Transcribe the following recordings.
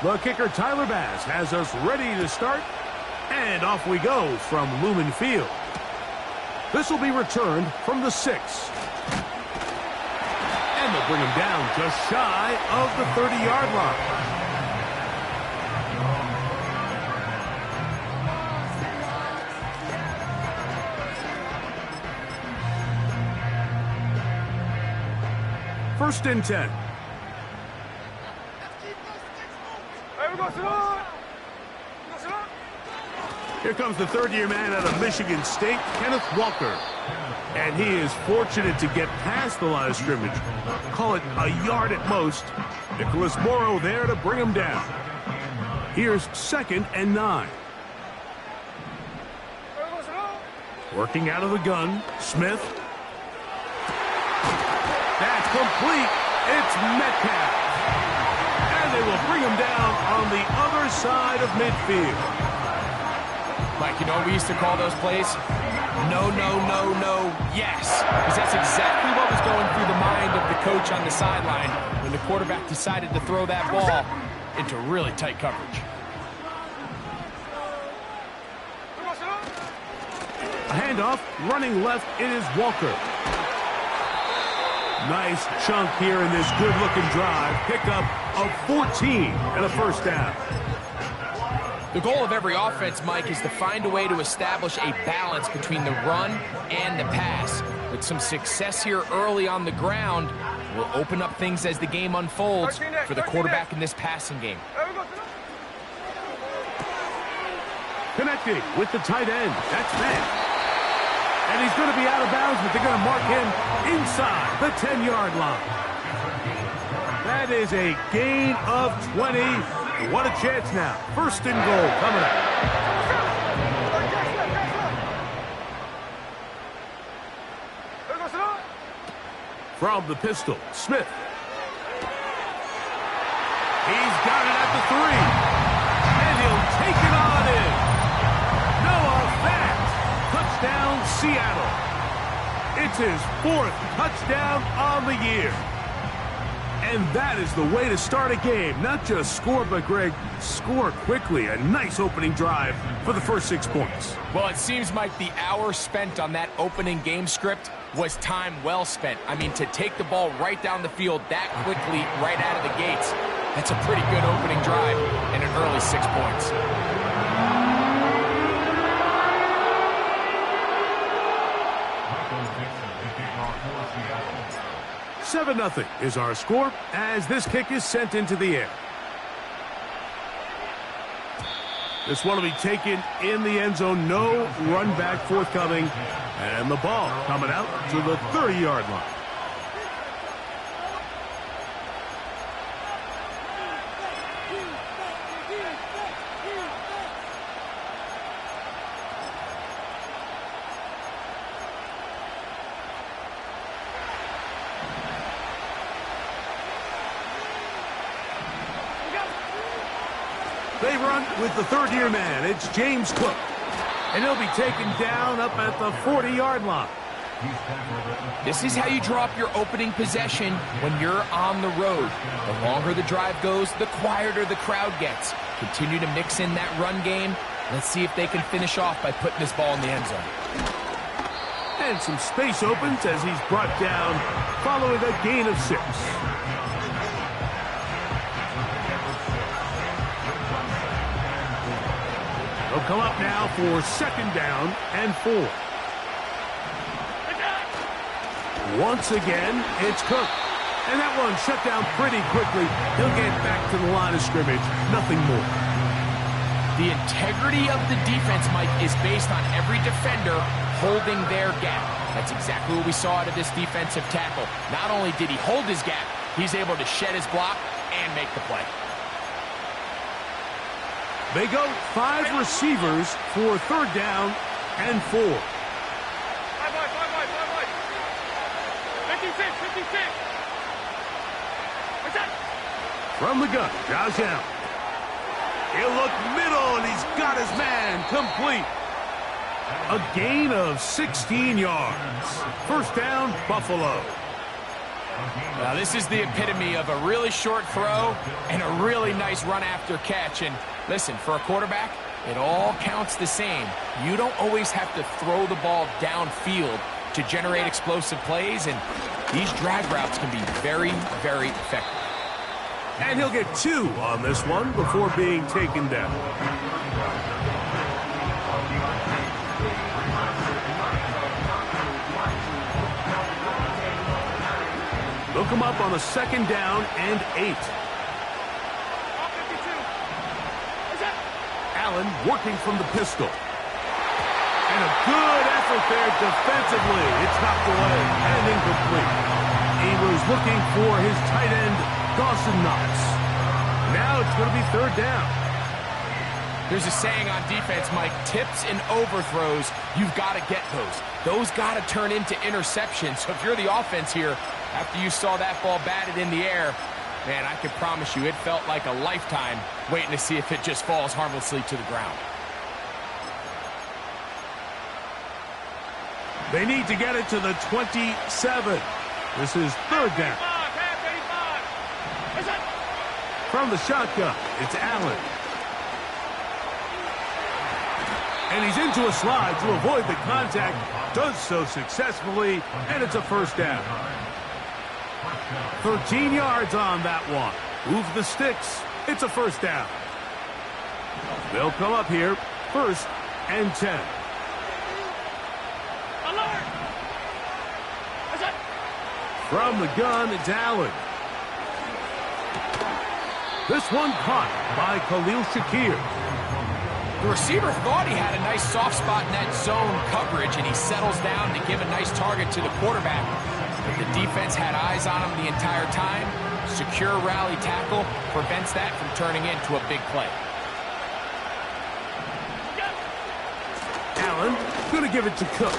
The kicker, Tyler Bass, has us ready to start. And off we go from Lumen Field. This will be returned from the 6. And they'll bring him down just shy of the 30-yard line. First and 10. Here comes the third-year man out of Michigan State, Kenneth Walker. And he is fortunate to get past the line of scrimmage. Call it a yard at most. Nicholas Morrow there to bring him down. Here's 2nd and 9. Working out of the gun, Smith. That's complete. It's Metcalf. And they will bring him down on the other side of midfield. Mike, you know what we used to call those plays? No, no, no, no, yes. Because that's exactly what was going through the mind of the coach on the sideline when the quarterback decided to throw that ball into really tight coverage. A handoff, running left, it is Walker. Nice chunk here in this good-looking drive. Pickup of 14 and a first down. The goal of every offense, Mike, is to find a way to establish a balance between the run and the pass. With some success here early on the ground, will open up things as the game unfolds for the quarterback in this passing game. Connecting with the tight end. That's man. And he's going to be out of bounds, but they're going to mark him inside the 10-yard line. That is a gain of 20. What a chance now. First and goal coming up. From the pistol, Smith. He's got it at the 3. And he'll take it on in. Noah Fant. Touchdown, Seattle. It's his 4th touchdown on the year. And that is the way to start a game. Not just score, but, Greg, score quickly. A nice opening drive for the first 6 points. Well, it seems like the hour spent on that opening game script was time well spent. I mean, to take the ball right down the field that quickly right out of the gates, that's a pretty good opening drive and an early 6 points. 7-0 is our score as this kick is sent into the air. This one will be taken in the end zone. No run back forthcoming. And the ball coming out to the 30-yard line. They run with the third-year man. It's James Cook. And he'll be taken down up at the 40-yard line. This is how you draw up your opening possession when you're on the road. The longer the drive goes, the quieter the crowd gets. Continue to mix in that run game. Let's see if they can finish off by putting this ball in the end zone. And some space opens as he's brought down following a gain of 6. They'll come up now for 2nd down and 4. Once again, it's Cook. And that one shut down pretty quickly. He'll get back to the line of scrimmage. Nothing more. The integrity of the defense, Mike, is based on every defender holding their gap. That's exactly what we saw out of this defensive tackle. Not only did he hold his gap, he's able to shed his block and make the play. They go 5 receivers for 3rd down and 4. 56. From the gun, Josh Allen. He'll look middle, and he's got his man complete. A gain of 16 yards. First down, Buffalo. Now, this is the epitome of a really short throw and a really nice run after catch. And listen, for a quarterback, it all counts the same. You don't always have to throw the ball downfield to generate explosive plays, and these drag routes can be very, very effective. And he'll get 2 on this one before being taken down. They'll come up on a 2nd down and 8. Allen working from the pistol. And a good effort there defensively. It's knocked away and incomplete. He was looking for his tight end, Dawson Knox. Now it's going to be 3rd down. There's a saying on defense, Mike, tips and overthrows, you've got to get those. Those got to turn into interceptions. So if you're the offense here, after you saw that ball batted in the air, man, I can promise you it felt like a lifetime waiting to see if it just falls harmlessly to the ground. They need to get it to the 27. This is 3rd down. From the shotgun, it's Allen. And he's into a slide to avoid the contact. Does so successfully, and it's a 1st down. 13 yards on that one. Move the sticks. It's a 1st down. They'll come up here, 1st and 10. From the gun, it's Allen. This one caught by Khalil Shakir. The receiver thought he had a nice soft spot in that zone coverage, and he settles down to give a nice target to the quarterback. But the defense had eyes on him the entire time. Secure rally tackle prevents that from turning into a big play. Allen going to give it to Cook.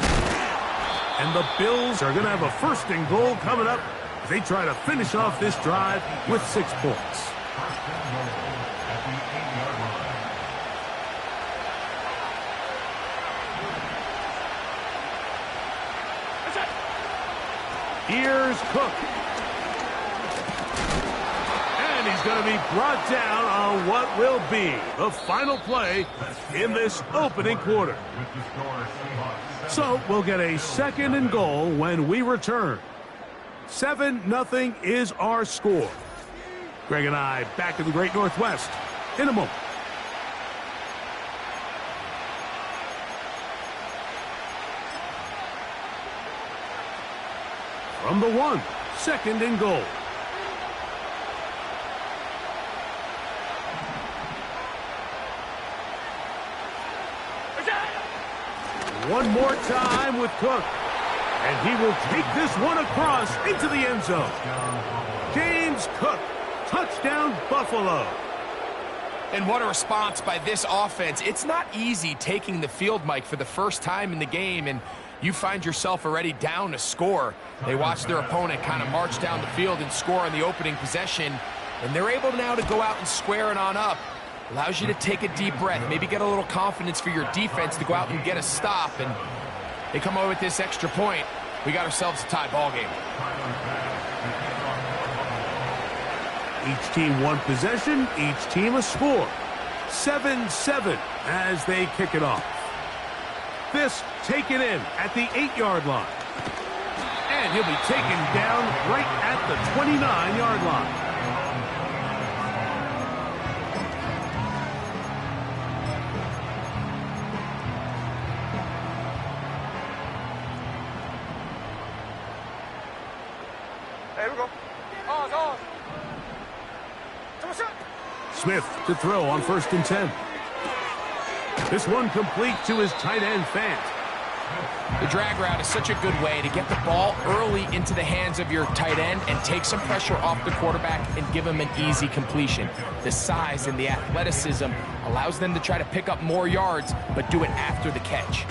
And the Bills are going to have a 1st and goal coming up as they try to finish off this drive with 6 points. Here's Cook. And he's going to be brought down on what will be the final play in this opening quarter. So we'll get a 2nd and goal when we return. 7-0 is our score. Greg and I back in the Great Northwest in a moment. From the 1, 2nd and goal. One more time with Cook. And he will take this one across into the end zone. James Cook, touchdown Buffalo. And what a response by this offense. It's not easy taking the field, Mike, for the first time in the game, and you find yourself already down a score. They watch their opponent kind of march down the field and score on the opening possession, and they're able now to go out and square it on up. Allows you to take a deep breath, maybe get a little confidence for your defense to go out and get a stop, and they come away with this extra point. We got ourselves a tie ball game. Each team one possession, each team a score. 7-7 as they kick it off. This taken in at the 8-yard line. And he'll be taken down right at the 29-yard line. Here we go. Smith to throw on 1st and 10. This one complete to his tight end, Fant. The drag route is such a good way to get the ball early into the hands of your tight end and take some pressure off the quarterback and give him an easy completion. The size and the athleticism allows them to try to pick up more yards, but do it after the catch.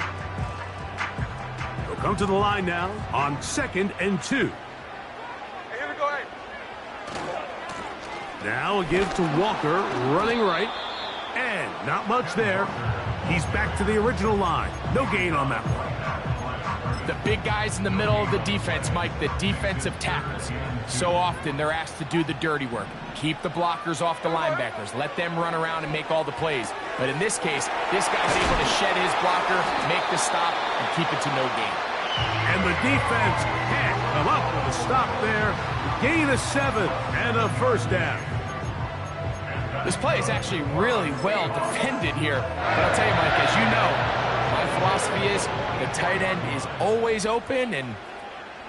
They'll come to the line now on 2nd and 2. Here we go. Now a give to Walker, running right. And not much there. He's back to the original line. No gain on that one. The big guys in the middle of the defense, Mike, the defensive tackles. So often they're asked to do the dirty work. Keep the blockers off the linebackers. Let them run around and make all the plays. But in this case, this guy's able to shed his blocker, make the stop, and keep it to no gain. And the defense can't come up with a stop there. Gain of 7 and a first down. This play is actually really well defended here. But I'll tell you, Mike, as you know, my philosophy is the tight end is always open, and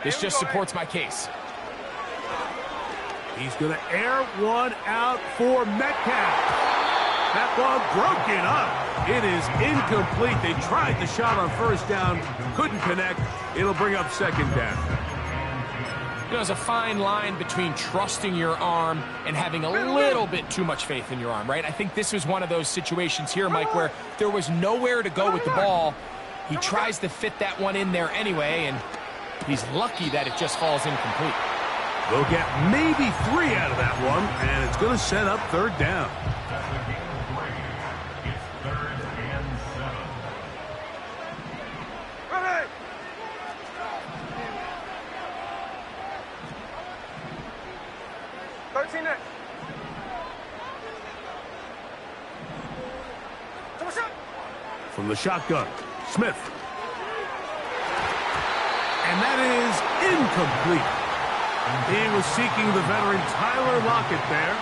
this just supports my case. He's going to air one out for Metcalf. That ball broken up. It is incomplete. They tried the shot on first down, couldn't connect. It'll bring up second down. You know, there's a fine line between trusting your arm and having a little bit too much faith in your arm, right? I think this was one of those situations here, Mike, where there was nowhere to go with the ball. He tries to fit that one in there anyway, and he's lucky that it just falls incomplete. They'll get maybe 3 out of that one, and it's going to set up third down. From the shotgun, Smith. And that is incomplete. He was seeking the veteran Tyler Lockett there.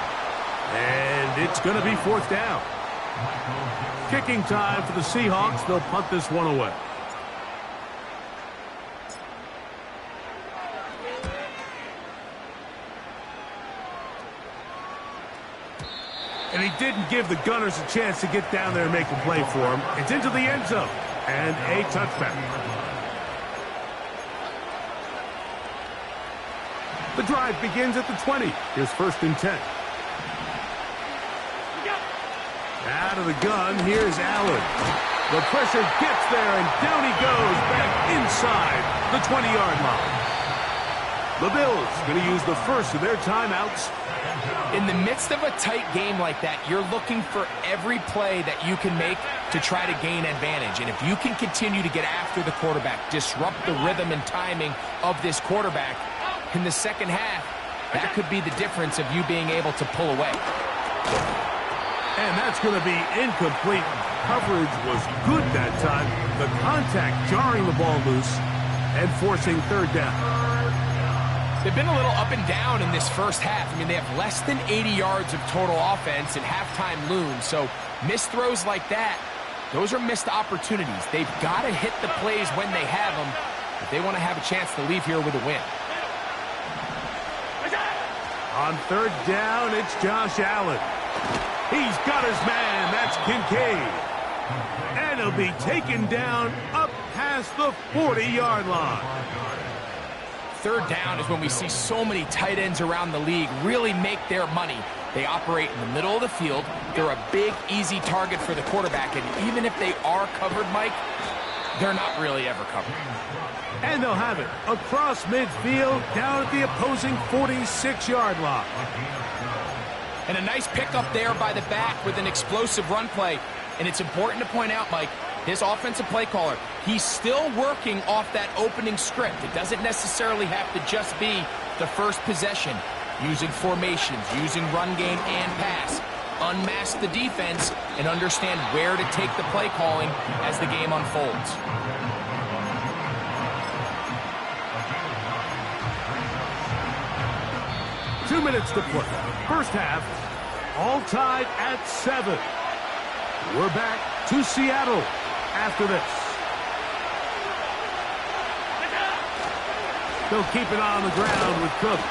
And it's going to be fourth down. Kicking time for the Seahawks. They'll punt this one away. And he didn't give the Gunners a chance to get down there and make a play for him. It's into the end zone. And a touchback. The drive begins at the 20. Here's first and 10. Out of the gun, here's Allen. The pressure gets there, and down he goes back inside the 20-yard line. The Bills going to use the first of their timeouts. In the midst of a tight game like that, you're looking for every play that you can make to try to gain advantage. And if you can continue to get after the quarterback, disrupt the rhythm and timing of this quarterback in the second half, that could be the difference of you being able to pull away. And that's going to be incomplete. Coverage was good that time. The contact jarring the ball loose and forcing third down. They've been a little up and down in this first half. I mean, they have less than 80 yards of total offense and halftime looms. So missed throws like that, those are missed opportunities. They've got to hit the plays when they have them if they want to have a chance to leave here with a win. On third down, it's Josh Allen. He's got his man. That's Kincaid. And he'll be taken down up past the 40-yard line. Third down is when we see so many tight ends around the league really make their money. They operate in the middle of the field. They're a big, easy target for the quarterback. And even if they are covered, Mike, they're not really ever covered. And they'll have it across midfield down at the opposing 46-yard line. And a nice pickup there by the back with an explosive run play. And it's important to point out, Mike, his offensive play caller, he's still working off that opening script. It doesn't necessarily have to just be the first possession. Using formations, using run game and pass. Unmask the defense and understand where to take the play calling as the game unfolds. Two minutes to play. First half, all tied at 7. We're back to Seattle after this. They'll keep it on the ground with Cook.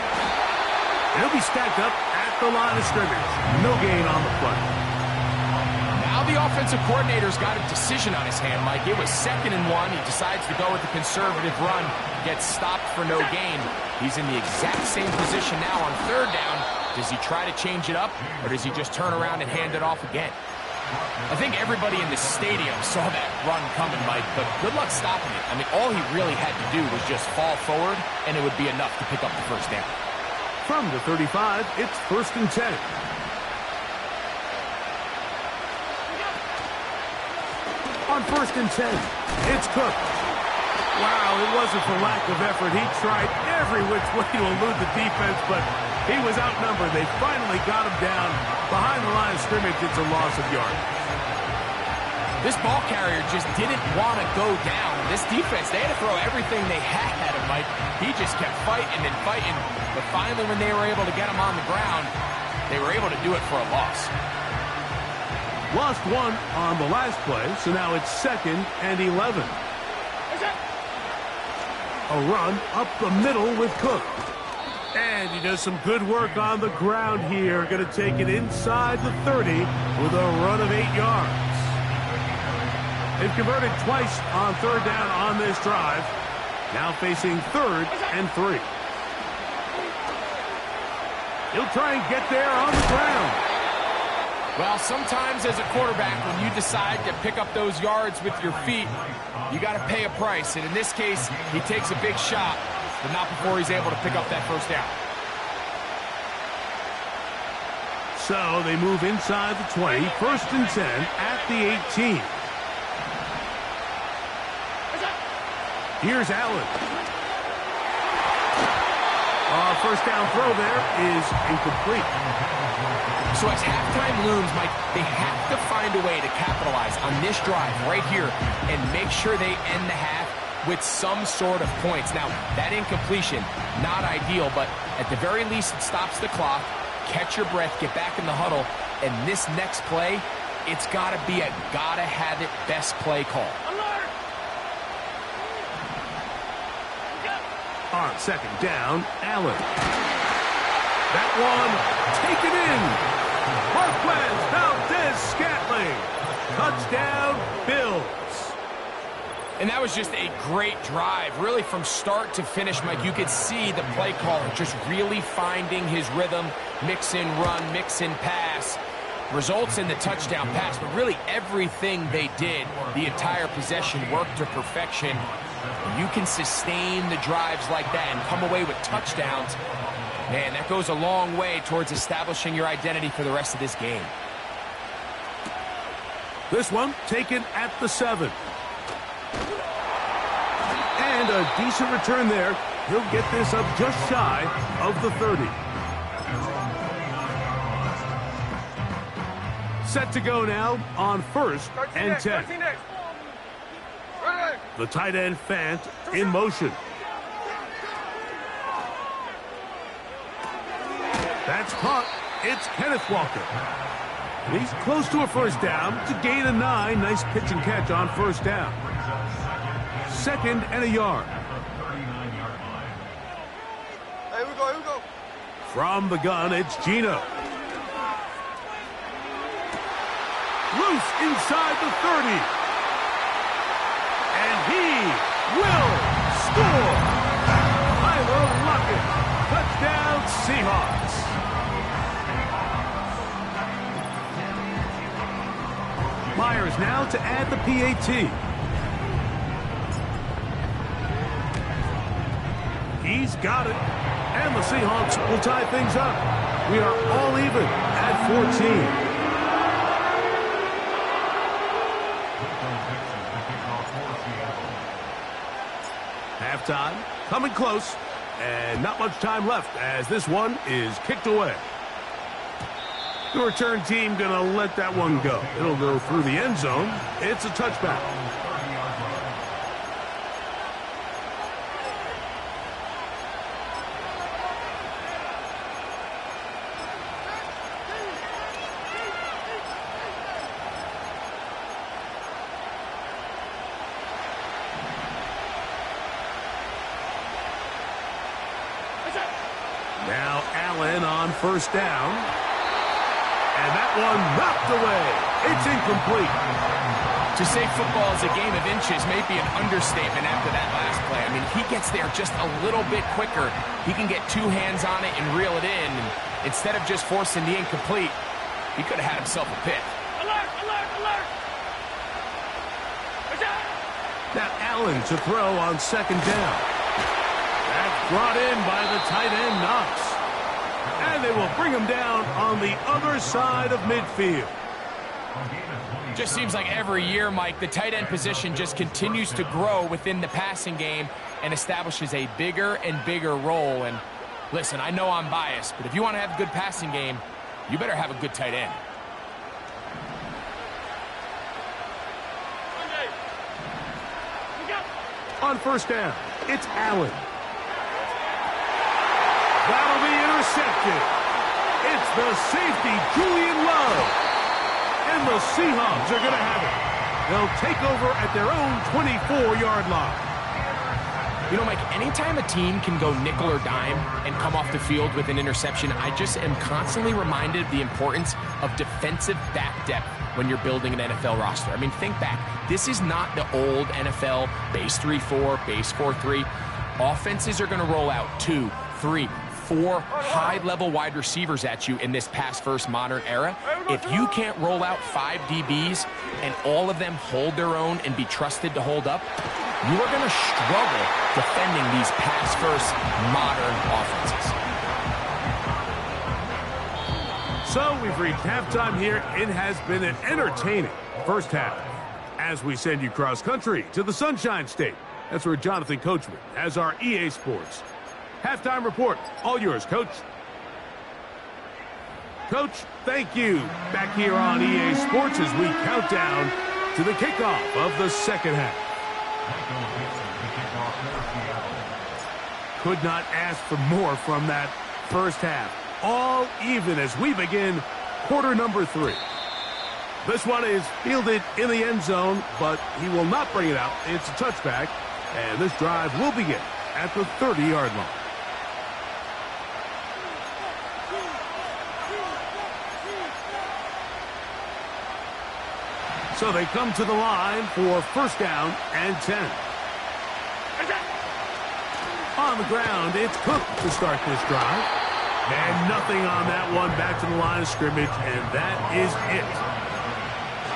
He'll be stacked up at the line of scrimmage. No gain on the play. Now the offensive coordinator's got a decision on his hand, Mike. It was 2nd and 1. He decides to go with the conservative run, gets stopped for no gain. He's in the exact same position now on third down. Does he try to change it up, or does he just turn around and hand it off again? I think everybody in the stadium saw that run coming, Mike, but good luck stopping it. I mean, all he really had to do was just fall forward, and it would be enough to pick up the first down. From the 35, it's 1st and 10. On 1st and 10, it's Cook. Wow, it wasn't for lack of effort. He tried every which way to elude the defense, but he was outnumbered. They finally got him down behind the line of scrimmage. It's a loss of yardage. This ball carrier just didn't want to go down. This defense, they had to throw everything they had at him, Mike. He just kept fighting and fighting. But finally, when they were able to get him on the ground, they were able to do it for a loss. Lost one on the last play, so now it's 2nd and 11. A run up the middle with Cook. And he does some good work on the ground here. Going to take it inside the 30 with a run of 8 yards. They've converted twice on 3rd down on this drive. Now facing 3rd and 3. He'll try and get there on the ground. Well, sometimes as a quarterback, when you decide to pick up those yards with your feet, you got to pay a price. And in this case, he takes a big shot, but not before he's able to pick up that 1st down. So they move inside the 20, 1st and 10 at the 18. Here's Allen. 1st down throw there is incomplete. So as halftime looms, Mike, they have to find a way to capitalize on this drive right here and make sure they end the half with some sort of points. Now, that incompletion, not ideal, but at the very least it stops the clock, catch your breath, get back in the huddle, and this next play, it's got to be a gotta-have-it best play call. On 2nd down, Allen. That one taken in. Marquez Valdez-Scantling. Touchdown, Bills. And that was just a great drive. Really from start to finish, Mike, you could see the play caller just really finding his rhythm. Mix in run, mix in pass. Results in the touchdown pass, but really everything they did, the entire possession worked to perfection. You can sustain the drives like that and come away with touchdowns. Man, that goes a long way towards establishing your identity for the rest of this game. This one taken at the 7. And a decent return there. He'll get this up just shy of the 30. Set to go now on 1st and 10. The tight end Fant in motion. That's caught. It's Kenneth Walker. And he's close to a 1st down. It's a gain of 9. Nice pitch and catch on 1st down. 2nd and a yard. Here we go. From the gun, it's Gino. Loose inside the 30. And he will score. Tyler Lockett. Touchdown, Seahawks. Myers now to add the PAT. He's got it. And the Seahawks will tie things up. We are all even at 14. Halftime, coming close, and not much time left as this one is kicked away. The return team gonna let that one go. It'll go through the end zone. It's a touchback. Now Allen on 1st down. And that one knocked away. It's incomplete. To say football is a game of inches may be an understatement after that last play. I mean, if he gets there just a little bit quicker, he can get 2 hands on it and reel it in. And instead of just forcing the incomplete, he could have had himself a pick. Alert! Now Allen to throw on 2nd down. That's brought in by the tight end Knox. And they will bring him down on the other side of midfield. Just seems like every year, Mike, the tight end position just continues to grow within the passing game and establishes a bigger and bigger role. And listen, I know I'm biased, but if you want to have a good passing game, you better have a good tight end. On first down, it's Allen. That'll be intercepted. It's the safety, Julian Love. And the Seahawks are going to have it. They'll take over at their own 24-yard line. You know, Mike, anytime a team can go nickel or dime and come off the field with an interception, I just am constantly reminded of the importance of defensive back depth when you're building an NFL roster. I mean, think back. This is not the old NFL base 3-4, base 4-3. Offenses are going to roll out 2, 3, 4 high-level wide receivers at you in this pass-first modern era. If you can't roll out 5 DBs and all of them hold their own and be trusted to hold up, you are going to struggle defending these pass-first modern offenses. So we've reached halftime here. It has been an entertaining first half as we send you cross-country to the Sunshine State. That's where Jonathan Coachman has our EA Sports halftime report. All yours, Coach. Coach, thank you. Back here on EA Sports as we count down to the kickoff of the second half. Could not ask for more from that first half. All even as we begin quarter number 3. This one is fielded in the end zone, but he will not bring it out. It's a touchback, and this drive will begin at the 30-yard line. So they come to the line for first down and 10. On the ground, it's Cook to start this drive. And nothing on that one, back to the line of scrimmage, and that is it.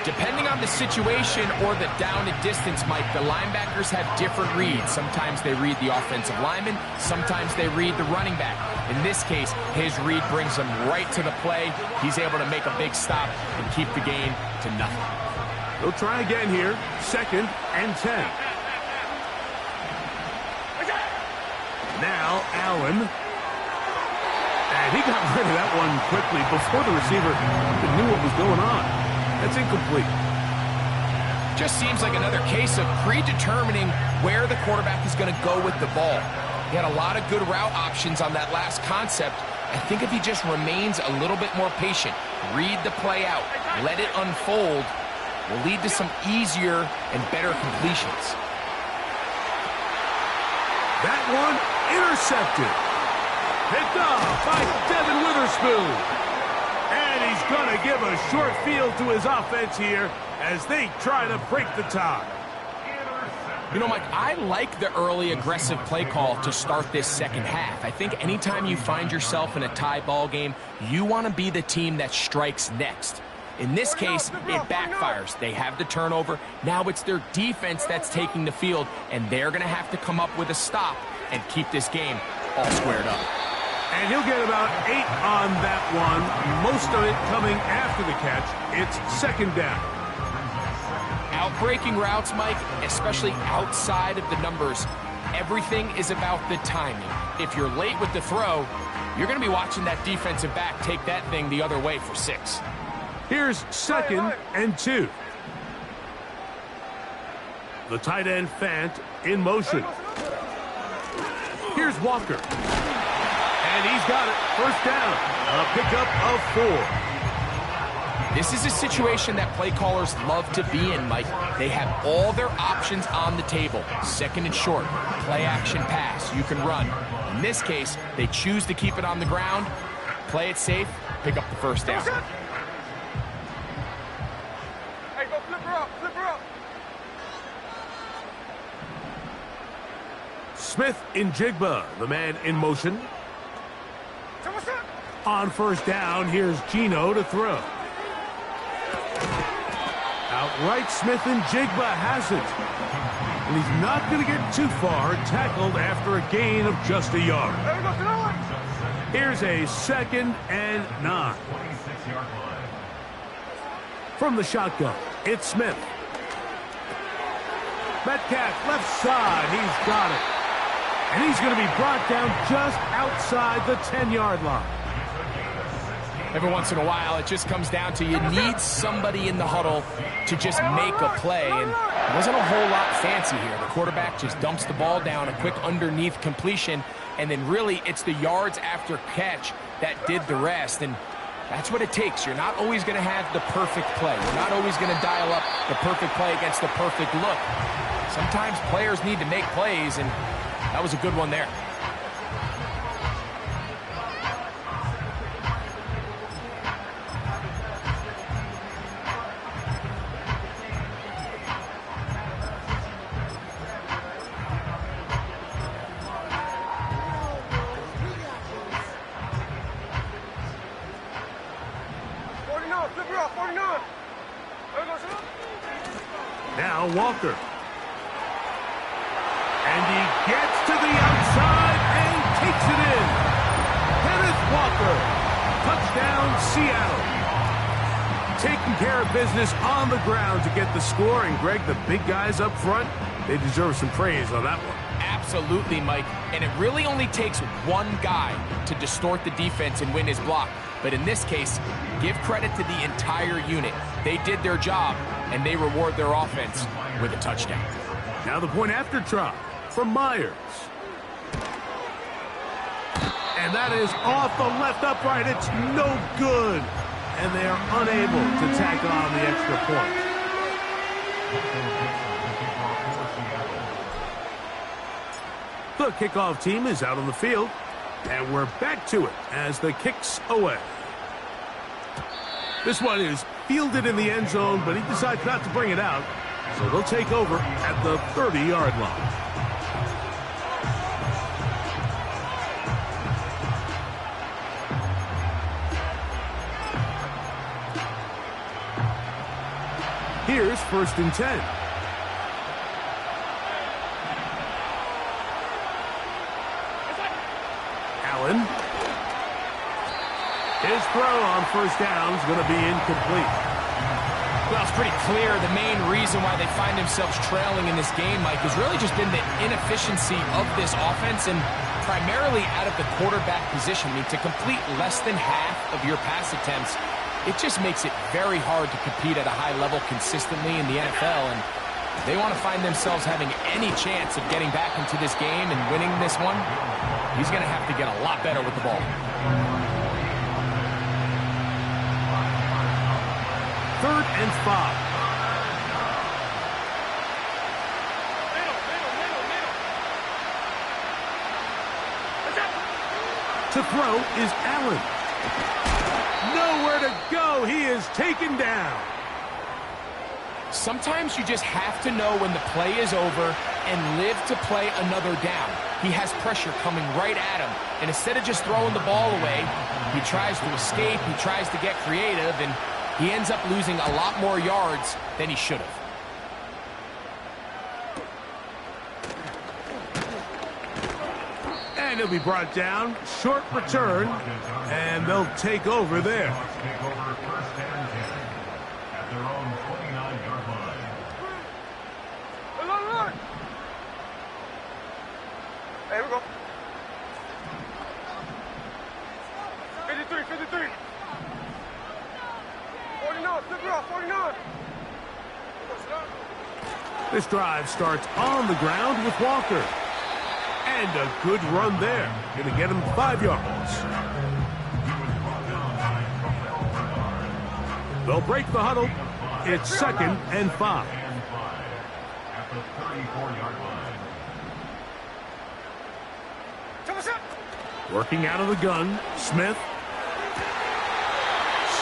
Depending on the situation or the down and distance, Mike, the linebackers have different reads. Sometimes they read the offensive lineman, sometimes they read the running back. In this case, his read brings him right to the play. He's able to make a big stop and keep the gain to nothing. They'll try again here, second and 10. Now Allen. And he got rid of that one quickly before the receiver even knew what was going on. That's incomplete. Just seems like another case of predetermining where the quarterback is going to go with the ball. He had a lot of good route options on that last concept. I think if he just remains a little bit more patient, read the play out, let it unfold, will lead to some easier and better completions. That one intercepted. Picked off by Devin Witherspoon. And he's going to give a short field to his offense here as they try to break the tie. You know, Mike, I like the early aggressive play call to start this second half. I think anytime you find yourself in a tie ball game, you want to be the team that strikes next. In this case, it backfires. They have the turnover. Now it's their defense that's taking the field, and they're going to have to come up with a stop and keep this game all squared up. And he'll get about 8 on that one, most of it coming after the catch. It's second down. Outbreaking routes, Mike, especially outside of the numbers, everything is about the timing. If you're late with the throw, you're going to be watching that defensive back take that thing the other way for 6. Here's second and 2. The tight end Fant in motion. Here's Walker. And he's got it. First down. A pickup of 4. This is a situation that play callers love to be in, Mike. They have all their options on the table. Second and short, play action pass, you can run. In this case, they choose to keep it on the ground, play it safe, pick up the first down. Hey, go flip her up, flip her up. Smith in Jigba, the man in motion. On first down, here's Gino to throw. Outright, Smith and Jigba has it. And he's not going to get too far, tackled after a gain of just a yard. Here's a second and 9. From the shotgun, it's Smith. Metcalf, left side, he's got it. And he's going to be brought down just outside the 10-yard line. Every once in a while, it just comes down to you need somebody in the huddle to just make a play. And it wasn't a whole lot fancy here. The quarterback just dumps the ball down, a quick underneath completion, and then really it's the yards after catch that did the rest. And that's what it takes. You're not always going to have the perfect play. You're not always going to dial up the perfect play against the perfect look. Sometimes players need to make plays, and that was a good one there. Now Walker. And he gets to the outside and takes it in. Kenneth Walker. Touchdown, Seattle. Taking care of business on the ground to get the score. And, Greg, the big guys up front, they deserve some praise on that one. Absolutely, Mike. And it really only takes one guy to distort the defense and win his block. But in this case, give credit to the entire unit. They did their job, and they reward their offense with a touchdown. Now the point after try from Myers. And that is off the left upright. It's no good. And they are unable to tack on the extra point. The kickoff team is out on the field. And we're back to it as the kick's away. This one is fielded in the end zone, but he decides not to bring it out. So they'll take over at the 30-yard line. Here's 1st and 10. Allen. His throw on 1st down is going to be incomplete. Well, it's pretty clear the main reason why they find themselves trailing in this game, Mike, has really just been the inefficiency of this offense and primarily out of the quarterback position. I mean, to complete less than half of your pass attempts, it just makes it very hard to compete at a high level consistently in the NFL. And if they want to find themselves having any chance of getting back into this game and winning this one, he's going to have to get a lot better with the ball. 3rd and 5. To throw is Allen. Nowhere to go. He is taken down. Sometimes you just have to know when the play is over and live to play another down. He has pressure coming right at him, and instead of just throwing the ball away, he tries to escape, he tries to get creative, and he ends up losing a lot more yards than he should have. And he'll be brought down. Short return. And they'll take over there. Here we go. 53, 53. 49, flip it off, 49. This drive starts on the ground with Walker. And a good run there. Going to get him 5 yards. They'll break the huddle. It's 2nd and 5. At the 34-yard line. Working out of the gun, Smith.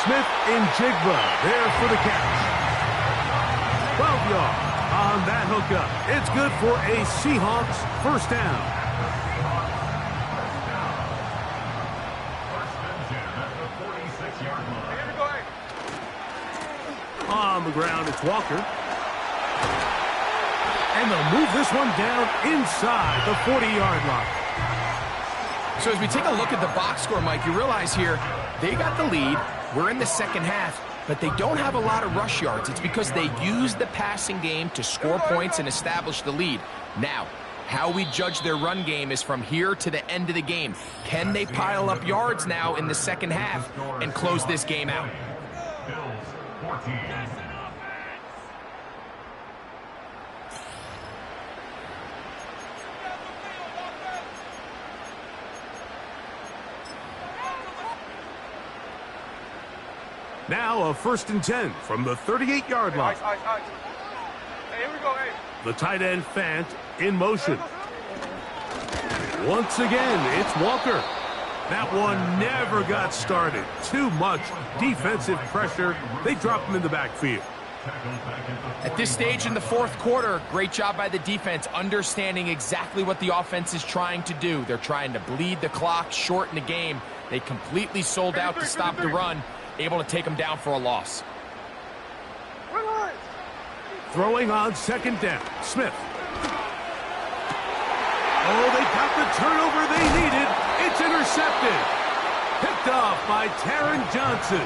Smith and Jigba there for the catch. 12 yards on that hookup. It's good for a Seahawks 1st down. On the ground, it's Walker. And they'll move this one down inside the 40-yard line. So as we take a look at the box score, Mike, you realize here they got the lead. We're in the second half. but they don't have a lot of rush yards. It's because they use the passing game to score points and establish the lead. Now, how we judge their run game is from here to the end of the game. Can they pile up yards now in the second half and close this game out? Bills 14. Now a 1st and 10 from the 38-yard line. Ice. Hey, here we go, hey. The tight end Fant in motion. Once again, it's Walker. That one never got started. Too much defensive pressure. They dropped him in the backfield. At this stage in the fourth quarter, great job by the defense, understanding exactly what the offense is trying to do. They're trying to bleed the clock, shorten the game. They completely sold out to stop the run, able to take them down for a loss. Throwing on 2nd down, Smith. Oh, they got the turnover they needed. It's intercepted. Picked off by Taron Johnson.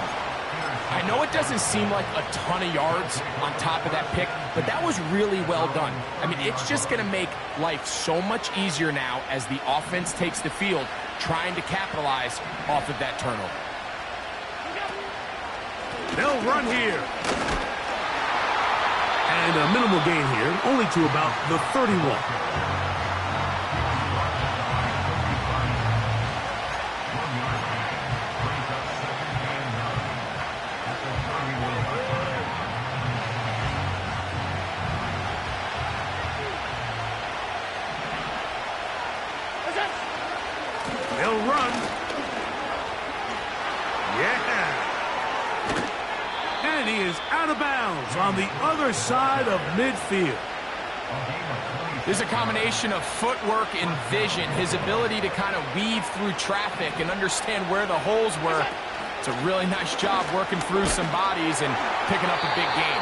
I know it doesn't seem like a ton of yards on top of that pick, but that was really well done. I mean, it's just going to make life so much easier now as the offense takes the field, trying to capitalize off of that turnover. They'll run here. And a minimal gain here, only to about the 31. They'll run. Yeah. And he is out of bounds on the other side of midfield. There's a combination of footwork and vision, his ability to kind of weave through traffic and understand where the holes were. It's a really nice job working through some bodies and picking up a big gain.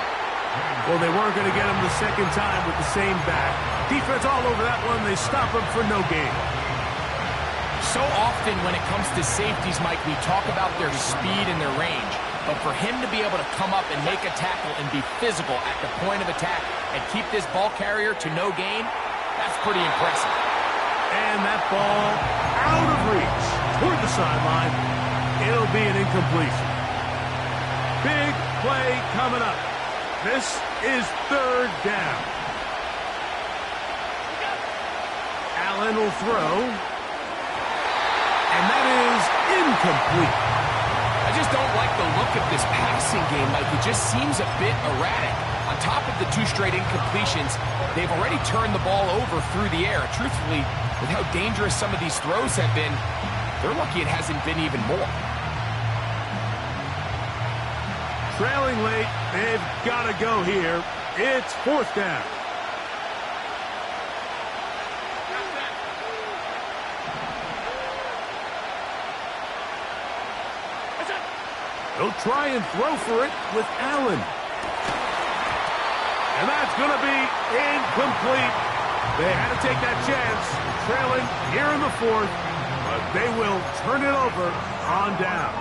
Well, they weren't going to get him the second time with the same back. Defense all over that one. They stop him for no gain. So often when it comes to safeties, Mike, we talk about their speed and their range. But for him to be able to come up and make a tackle and be physical at the point of attack and keep this ball carrier to no gain, that's pretty impressive. And that ball out of reach toward the sideline. It'll be an incompletion. Big play coming up. This is 3rd down. Allen will throw. And that is incomplete. I just don't like the look of this passing game, Mike. It just seems a bit erratic. On top of the 2 straight incompletions, they've already turned the ball over through the air. Truthfully, with how dangerous some of these throws have been, they're lucky it hasn't been even more. Trailing late, they've got to go here. It's 4th down. They'll try and throw for it with Allen. And that's going to be incomplete. They had to take that chance, trailing here in the 4th, but they will turn it over on down.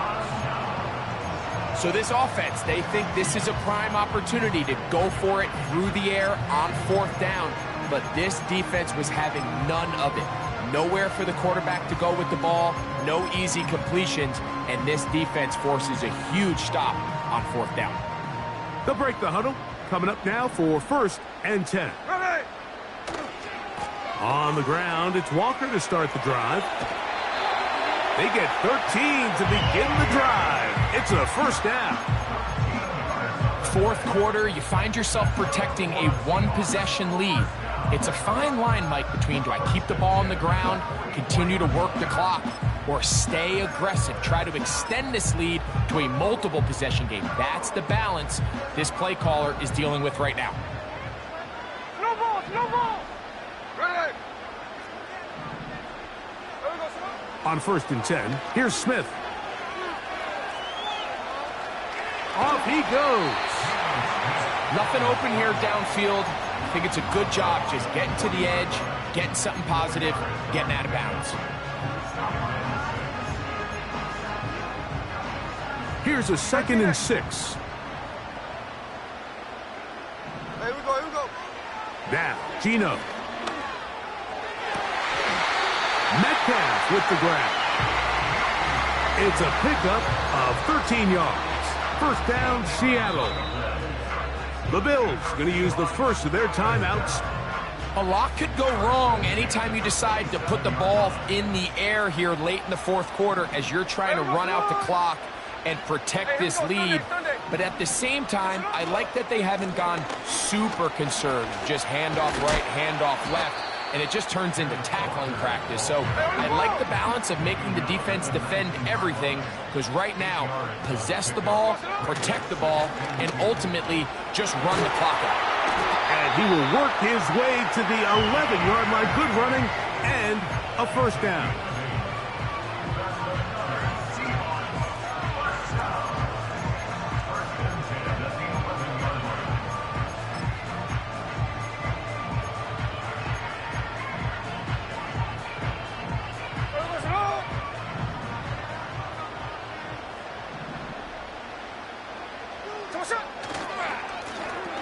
So this offense, they think this is a prime opportunity to go for it through the air on 4th down, but this defense was having none of it. Nowhere for the quarterback to go with the ball, no easy completions, and this defense forces a huge stop on 4th down. They'll break the huddle. Coming up now for 1st and 10. Ready. On the ground, it's Walker to start the drive. They get 13 to begin the drive. It's a 1st down. 4th quarter, you find yourself protecting a 1-possession lead. It's a fine line, Mike, between do I keep the ball on the ground, continue to work the clock, or stay aggressive, try to extend this lead to a multiple possession game. That's the balance this play caller is dealing with right now. No ball. Ready. There we go, On 1st and 10, here's Smith. Off he goes. Nothing open here downfield. I think it's a good job just getting to the edge, getting something positive, getting out of bounds. Here's a 2nd and 6. Now, Gino. Metcalf with the grab. It's a pickup of 13 yards. First down, Seattle. The Bills going to use the first of their timeouts. A lot could go wrong anytime you decide to put the ball in the air here late in the fourth quarter as you're trying to run out the clock and protect this lead. But at the same time, I like that they haven't gone super conservative. Just handoff right, handoff left, and it just turns into tackling practice. So I like the balance of making the defense defend everything, because right now, possess the ball, protect the ball, and ultimately just run the clock out. And he will work his way to the 11-yard line. Good running and a first down.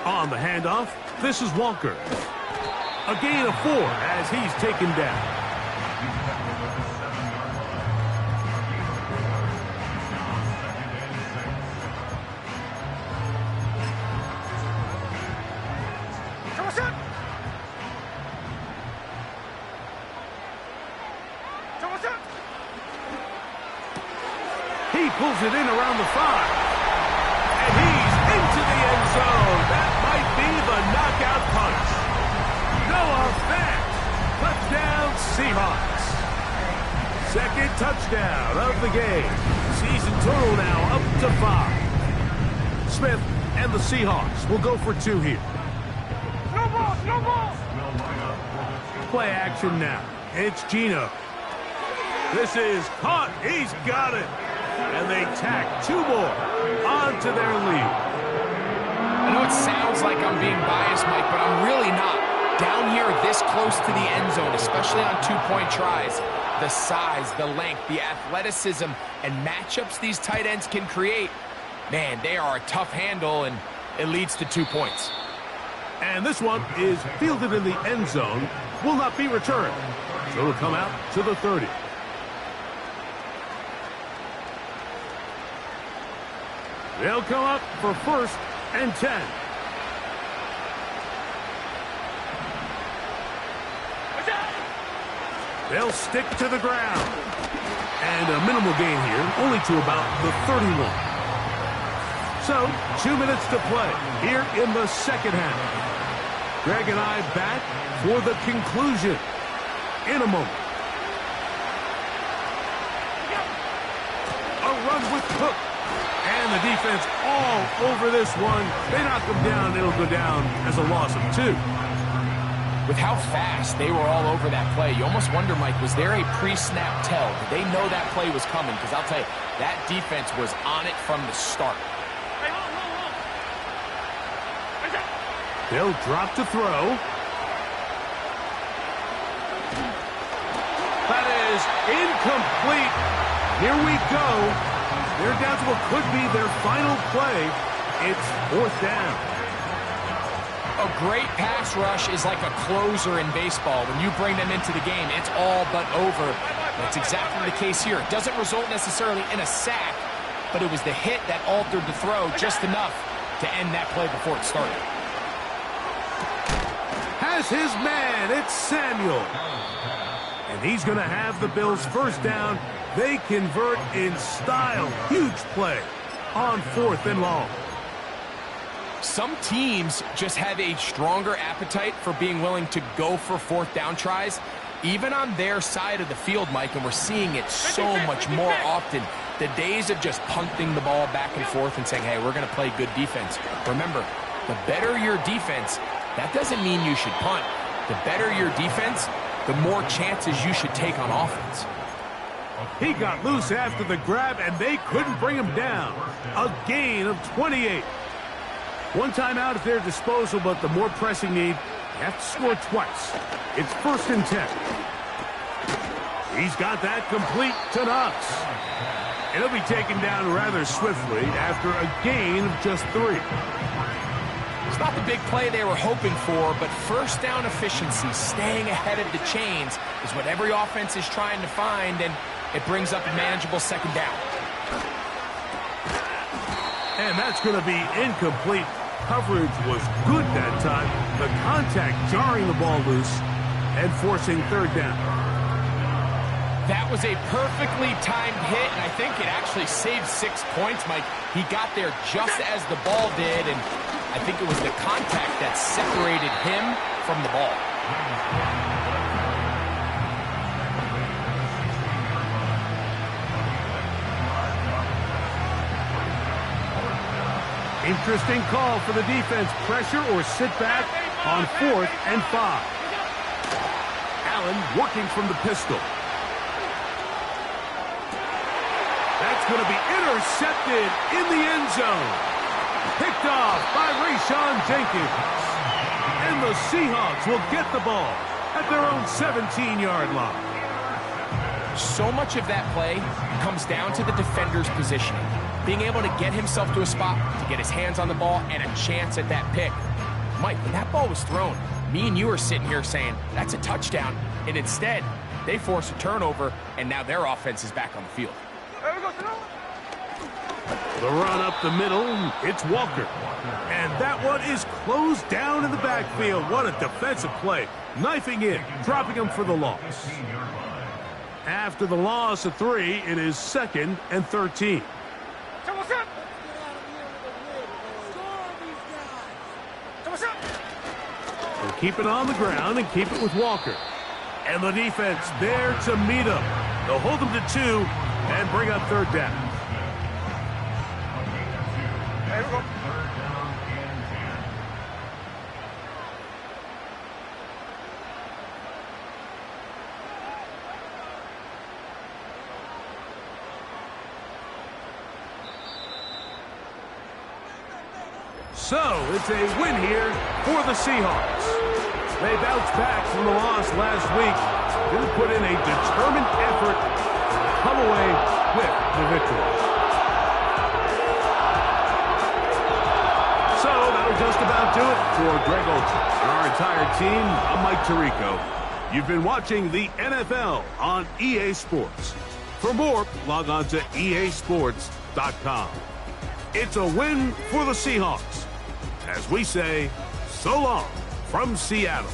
On the handoff, this is Walker. A gain of 4 as he's taken down. He pulls it in around the 5. And he's into the end zone. That might be the knockout punch. Noah Fant. Touchdown, Seahawks. Second touchdown of the game. Season total now up to 5. Smith and the Seahawks will go for 2 here. No ball, no ball. Play action now. It's Gino. This is caught. He's got it. And they tack 2 more onto their lead. I know it sounds like I'm being biased, Mike, but I'm really not. Down here this close to the end zone, especially on 2-point tries, the size, the length, the athleticism, and matchups these tight ends can create, man, they are a tough handle, and it leads to 2 points. And this one is fielded in the end zone, will not be returned. So it'll come out to the 30. They'll come up for 1st and 10. They'll stick to the ground. And a minimal gain here, only to about the 31. So, 2 minutes to play here in the second half. Greg and I back for the conclusion in a moment. A run with Cook. And the defense all over this one. They knock him down. It'll go down as a loss of 2. With how fast they were all over that play, you almost wonder, Mike, was there a pre-snap tell? Did they know that play was coming? Because I'll tell you, that defense was on it from the start. They'll drop to throw. That is incomplete. Here we go. They're down to what could be their final play. It's 4th down. A great pass rush is like a closer in baseball. When you bring them into the game, it's all but over. That's exactly the case here. It doesn't result necessarily in a sack, but it was the hit that altered the throw just enough to end that play before it started. Has his man. It's Samuel. And he's going to have the Bills' first down. They convert in style. Huge play on 4th and long. Some teams just have a stronger appetite for being willing to go for 4th down tries, even on their side of the field, Mike, and we're seeing it so much more often. The days of just punting the ball back and forth and saying, hey, we're going to play good defense. Remember, the better your defense, that doesn't mean you should punt. The better your defense, the more chances you should take on offense. He got loose after the grab, and they couldn't bring him down. A gain of 28. One timeout at their disposal, but the more pressing need, you have to score twice. It's 1st and 10. He's got that complete to Knox. And he'll be taken down rather swiftly after a gain of just 3. It's not the big play they were hoping for, but first down efficiency, staying ahead of the chains, is what every offense is trying to find, and it brings up a manageable second down. And that's going to be incomplete. Coverage was good that time. The contact jarring the ball loose and forcing third down. That was a perfectly timed hit, and I think it actually saved 6 points, Mike. He got there just as the ball did, and I think it was the contact that separated him from the ball. Interesting call for the defense. Pressure or sit back on 4th and 5. Allen working from the pistol. That's going to be intercepted in the end zone. Picked off by Rayshon Jenkins. And the Seahawks will get the ball at their own 17-yard line. So much of that play comes down to the defender's positioning. Being able to get himself to a spot, to get his hands on the ball, and a chance at that pick. Mike, when that ball was thrown, me and you are sitting here saying, that's a touchdown. And instead, they force a turnover, and now their offense is back on the field. The run up the middle, it's Walker. And that one is closed down in the backfield. What a defensive play. Knifing in, dropping him for the loss. After the loss of 3, it is 2nd and 13. We'll keep it on the ground and keep it with Walker. And the defense there to meet him. They'll hold him to 2 and bring up third down. Here we go. So, it's a win here for the Seahawks. They bounced back from the loss last week. Didn't put in a determined effort to come away with the victory. So, that'll just about do it for Greg Olsen and our entire team. I'm Mike Tirico. You've been watching the NFL on EA Sports. For more, log on to easports.com. It's a win for the Seahawks. As we say, so long from Seattle.